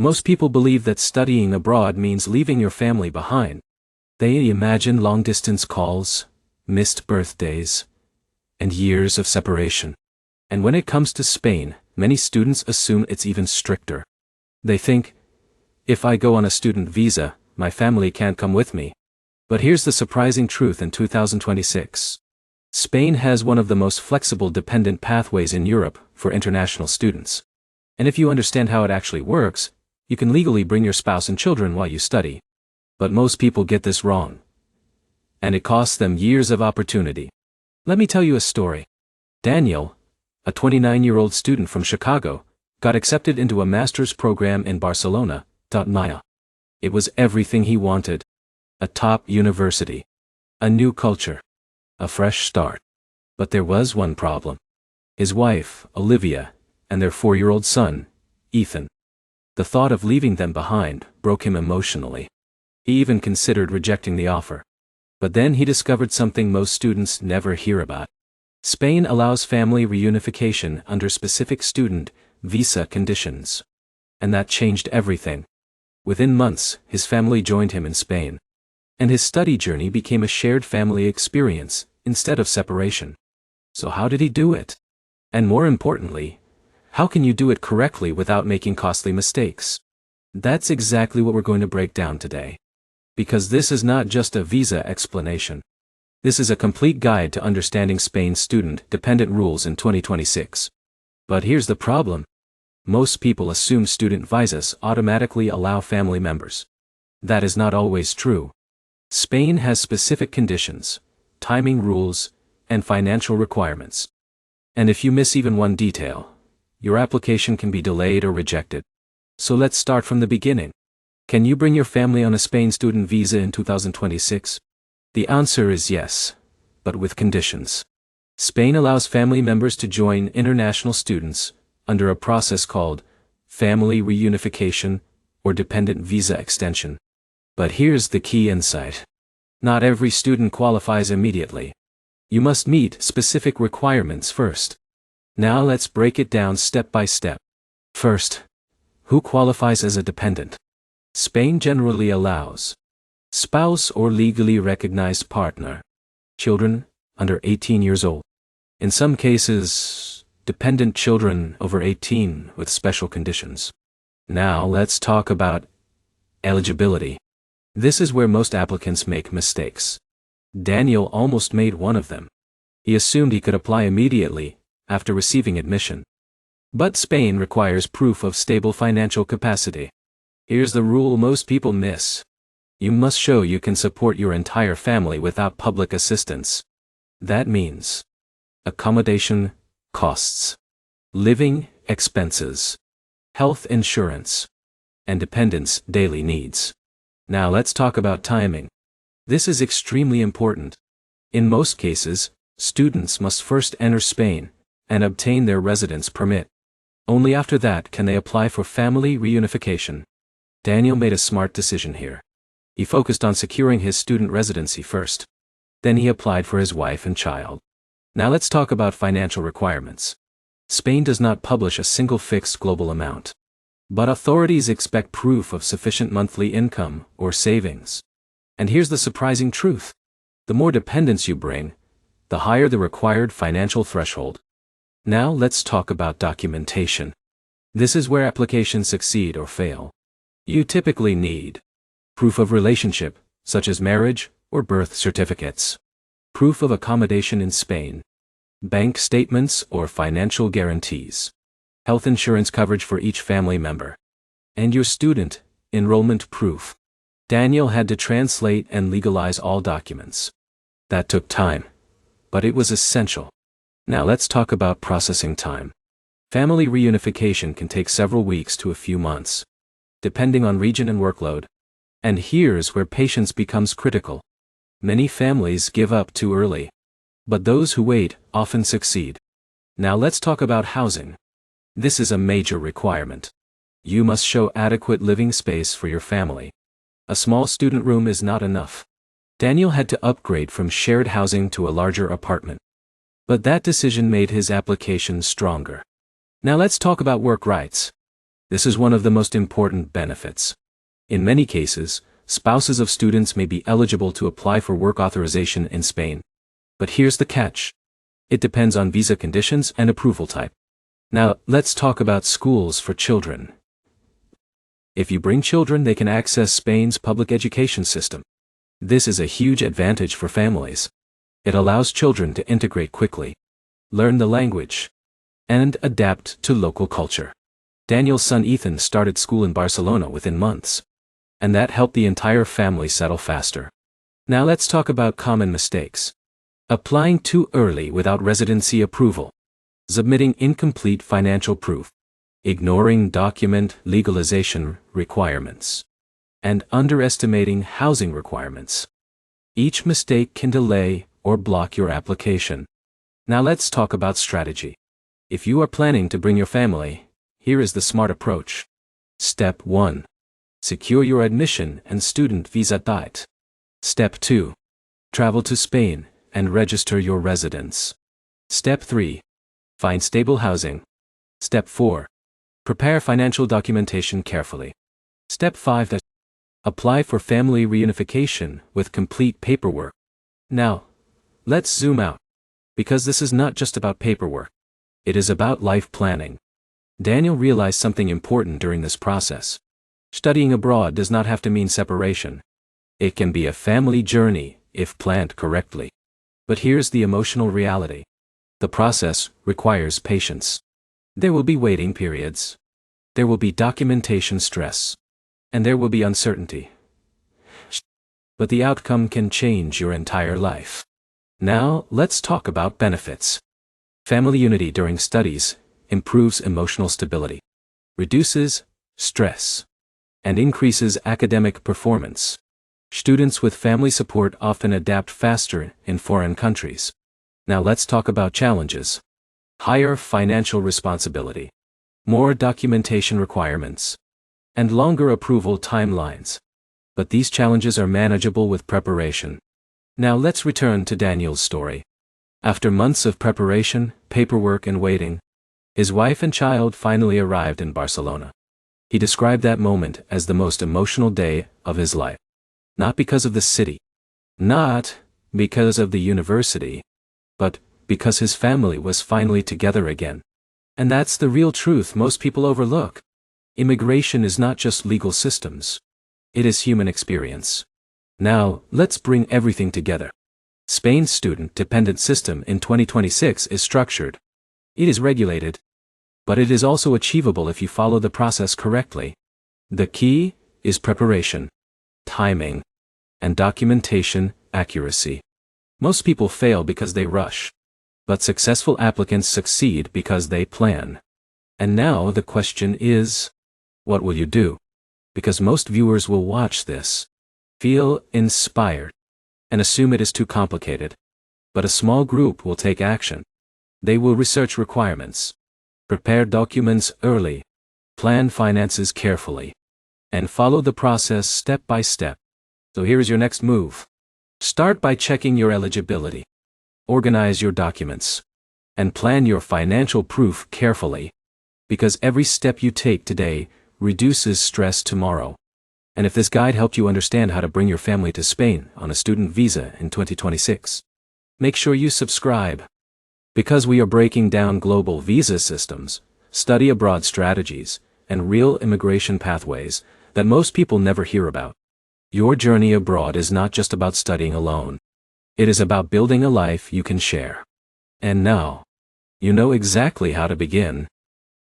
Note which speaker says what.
Speaker 1: Most people believe that studying abroad means leaving your family behind. They imagine long-distance calls, missed birthdays, and years of separation. And when it comes to Spain, many students assume it's even stricter. They think, if I go on a student visa, my family can't come with me. But here's the surprising truth in 2026. Spain has one of the most flexible dependent pathways in Europe for international students. And if you understand how it actually works, you can legally bring your spouse and children while you study. But most people get this wrong. And it costs them years of opportunity. Let me tell you a story. Daniel, a 29-year-old student from Chicago, got accepted into a master's program in Barcelona. Maya. It was everything he wanted. A top university. A new culture. A fresh start. But there was one problem. His wife, Olivia, and their 4-year-old son, Ethan. The thought of leaving them behind broke him emotionally. He even considered rejecting the offer. But then he discovered something most students never hear about. Spain allows family reunification under specific student visa conditions. And that changed everything. Within months, his family joined him in Spain. And his study journey became a shared family experience, instead of separation. So how did he do it? And more importantly, how can you do it correctly without making costly mistakes? That's exactly what we're going to break down today. Because this is not just a visa explanation. This is a complete guide to understanding Spain's student-dependent rules in 2026. But here's the problem. Most people assume student visas automatically allow family members. That is not always true. Spain has specific conditions, timing rules, and financial requirements. And if you miss even one detail, your application can be delayed or rejected. So let's start from the beginning. Can you bring your family on a Spain student visa in 2026? The answer is yes, but with conditions. Spain allows family members to join international students under a process called family reunification or dependent visa extension. But here's the key insight. Not every student qualifies immediately. You must meet specific requirements first. Now let's break it down step by step. First, who qualifies as a dependent? Spain generally allows spouse or legally recognized partner, children under 18 years old. In some cases, dependent children over 18 with special conditions. Now let's talk about eligibility. This is where most applicants make mistakes. Daniel almost made one of them. He assumed he could apply immediately after receiving admission. But Spain requires proof of stable financial capacity. Here's the rule most people miss. You must show you can support your entire family without public assistance. That means accommodation costs, living expenses, health insurance, and dependents' daily needs. Now let's talk about timing. This is extremely important. In most cases, students must first enter Spain and obtain their residence permit. Only after that can they apply for family reunification. Daniel made a smart decision here. He focused on securing his student residency first. Then he applied for his wife and child. Now let's talk about financial requirements. Spain does not publish a single fixed global amount. But authorities expect proof of sufficient monthly income or savings. And here's the surprising truth. The more dependents you bring, the higher the required financial threshold. Now let's talk about documentation. This is where applications succeed or fail. You typically need proof of relationship, such as marriage or birth certificates, proof of accommodation in Spain, bank statements or financial guarantees, health insurance coverage for each family member, and your student enrollment proof. Daniel had to translate and legalize all documents. That took time, but it was essential. Now let's talk about processing time. Family reunification can take several weeks to a few months, depending on region and workload. And here's where patience becomes critical. Many families give up too early. But those who wait often succeed. Now let's talk about housing. This is a major requirement. You must show adequate living space for your family. A small student room is not enough. Daniel had to upgrade from shared housing to a larger apartment. But that decision made his application stronger. Now let's talk about work rights. This is one of the most important benefits. In many cases, spouses of students may be eligible to apply for work authorization in Spain. But here's the catch. It depends on visa conditions and approval type. Now, let's talk about schools for children. If you bring children, they can access Spain's public education system. This is a huge advantage for families. It allows children to integrate quickly, learn the language, and adapt to local culture. Daniel's son Ethan started school in Barcelona within months, and that helped the entire family settle faster. Now let's talk about common mistakes. Applying too early without residency approval. Submitting incomplete financial proof. Ignoring document legalization requirements. And underestimating housing requirements. Each mistake can delay or block your application. Now let's talk about strategy. If you are planning to bring your family, here is the smart approach. Step 1. Secure your admission and student visa date. Step 2. Travel to Spain and register your residence. Step 3. Find stable housing. Step 4. Prepare financial documentation carefully. Step 5. Apply for family reunification with complete paperwork. Now, let's zoom out. Because this is not just about paperwork. It is about life planning. Daniel realized something important during this process. Studying abroad does not have to mean separation. It can be a family journey if planned correctly. But here's the emotional reality. The process requires patience. There will be waiting periods. There will be documentation stress. And there will be uncertainty. But the outcome can change your entire life. Now, let's talk about benefits. Family unity during studies improves emotional stability, reduces stress, and increases academic performance. Students with family support often adapt faster in foreign countries. Now let's talk about challenges. Higher financial responsibility, more documentation requirements, and longer approval timelines. But these challenges are manageable with preparation. Now let's return to Daniel's story. After months of preparation, paperwork and waiting, his wife and child finally arrived in Barcelona. He described that moment as the most emotional day of his life. Not because of the city, not because of the university, but because his family was finally together again. And that's the real truth most people overlook. Immigration is not just legal systems. It is human experience. Now, let's bring everything together. Spain's student-dependent system in 2026 is structured. It is regulated. But it is also achievable if you follow the process correctly. The key is preparation, timing, and documentation accuracy. Most people fail because they rush. But successful applicants succeed because they plan. And now the question is, what will you do? Because most viewers will watch this, feel inspired, and assume it is too complicated. But a small group will take action. They will research requirements, prepare documents early, plan finances carefully, and follow the process step by step. So here is your next move. Start by checking your eligibility. Organize your documents. And plan your financial proof carefully. Because every step you take today reduces stress tomorrow. And if this guide helped you understand how to bring your family to Spain on a student visa in 2026, make sure you subscribe. Because we are breaking down global visa systems, study abroad strategies, and real immigration pathways that most people never hear about. Your journey abroad is not just about studying alone. It is about building a life you can share. And now, you know exactly how to begin.